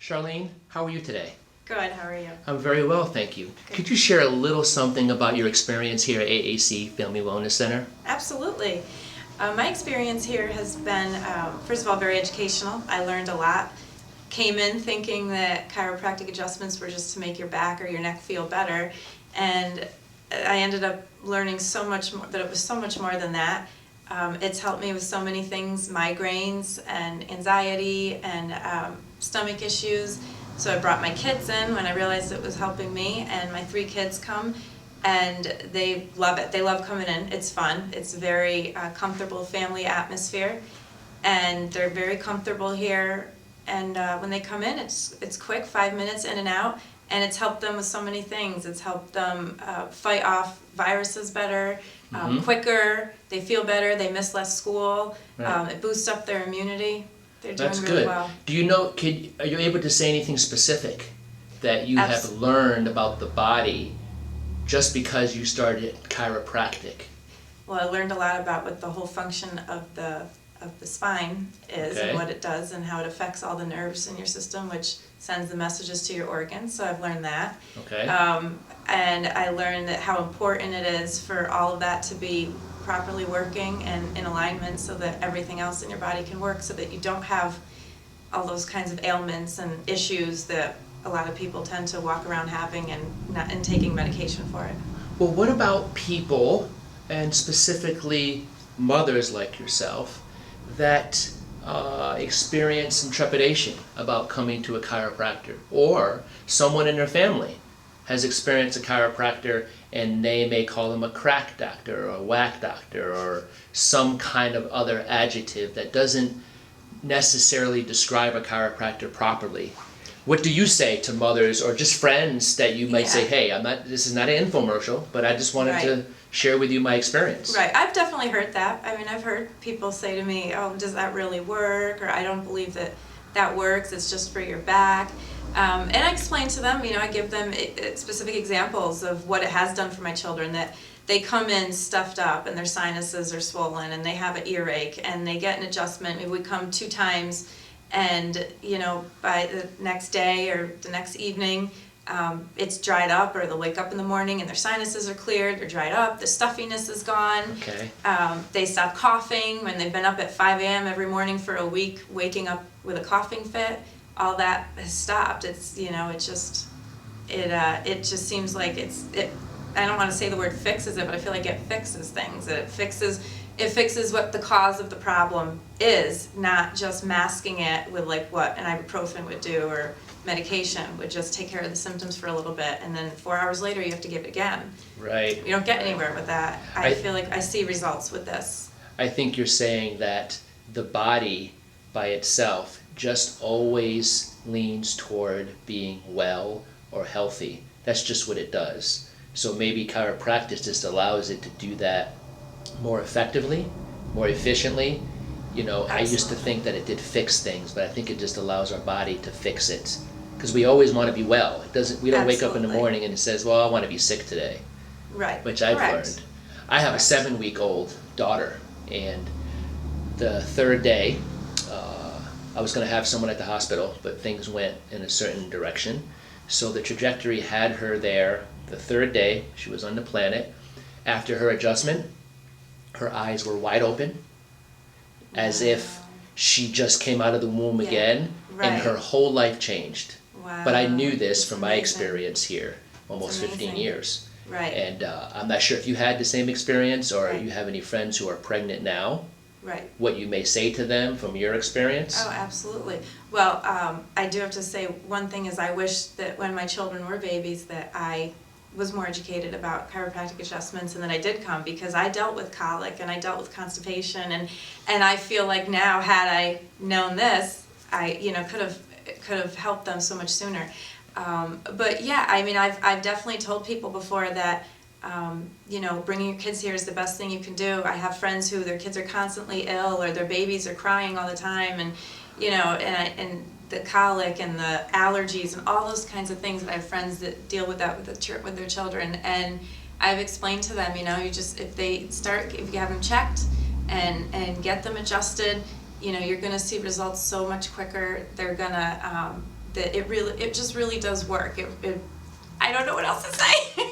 Sharlene, how are you today? Good, how are you? I'm very well, thank you. Good. Could you share a little something about your experience here at AAC Family Wellness Center? Absolutely. My experience here has been, first of all, very educational. I learned a lot. Came in thinking that chiropractic adjustments were just to make your back or your neck feel better, and I ended up learning so much more, that it was so much more than that. It's helped me with so many things, migraines and anxiety and stomach issues. So I brought my kids in when I realized it was helping me, and my 3 kids come and they love it. They love coming in. It's fun. It's a very comfortable family atmosphere, and they're very comfortable here. And when they come in, it's quick, 5 minutes in and out, and it's helped them with so many things. It's helped them fight off viruses better, quicker. They feel better. They miss less school. Right. It boosts up their immunity. They're doing That's really good. well. Do you know, are you able to say anything specific that you have learned about the body just because you started chiropractic? Well, I learned a lot about what the whole function of the spine is, Okay. and what it does and how it affects all the nerves in your system, which sends the messages to your organs. So I've learned that. Okay. And I learned that how important it is for all of that to be properly working and in alignment so that everything else in your body can work, so that you don't have all those kinds of ailments and issues that a lot of people tend to walk around having and taking medication for it. Well, what about people, and specifically mothers like yourself, that experience some trepidation about coming to a chiropractor, or someone in their family has experienced a chiropractor and they may call them a crack doctor or a whack doctor or some kind of other adjective that doesn't necessarily describe a chiropractor properly? What do you say to mothers or just friends that you might say, hey, this is not an infomercial, but I just wanted to share with you my experience? Right, I've definitely heard that. I mean, I've heard people say to me, oh, does that really work? Or I don't believe that works, it's just for your back. And I explain to them, I give them specific examples of what it has done for my children, that they come in stuffed up and their sinuses are swollen and they have an earache and they get an adjustment. Maybe we come 2 times and, by the next day or the next evening, it's dried up, or they'll wake up in the morning and their sinuses are cleared, they're dried up, the stuffiness is gone. Okay. They stop coughing when they've been up at 5 a.m. every morning for a week, waking up with a coughing fit. All that has stopped. It's, it just seems like I don't want to say the word fixes it, but I feel like it fixes things. It fixes what the cause of the problem is, not just masking it with like what an ibuprofen would do, or medication would just take care of the symptoms for a little bit, and then 4 hours later you have to give it again. Right. You don't get anywhere with that. I feel like I see results with this. I think you're saying that the body by itself just always leans toward being well or healthy. That's just what it does. So maybe chiropractic just allows it to do that more effectively, more efficiently. I used to think that it did fix things, but I think it just allows our body to fix it. Because we always want to be well. We don't wake up in the morning and it says, well, I want to be sick today. Right. Which I've learned. I have a 7-week-old daughter, and the 3rd day, I was going to have someone at the hospital, but things went in a certain direction. So the trajectory had her there the 3rd day. She was on the planet. After her adjustment, her eyes were wide open, as if she just came out of the womb again, and her whole life changed. Wow. But I knew this from my experience here, almost 15 years. Right. And I'm not sure if you had the same experience, or you have any friends who are pregnant now. Right. What you may say to them from your experience? Oh, absolutely. Well, I do have to say, one thing is I wish that when my children were babies that I was more educated about chiropractic adjustments, and that I did come, because I dealt with colic and I dealt with constipation, and I feel like now, had I known this, I could have helped them so much sooner. But yeah, I mean, I've definitely told people before that bringing your kids here is the best thing you can do. I have friends who their kids are constantly ill, or their babies are crying all the time, and and the colic and the allergies and all those kinds of things. And I have friends that deal with that with their children, and I've explained to them, if you have them checked and get them adjusted, you're going to see results so much quicker. They're going to that it just really does work. I don't know what else to say.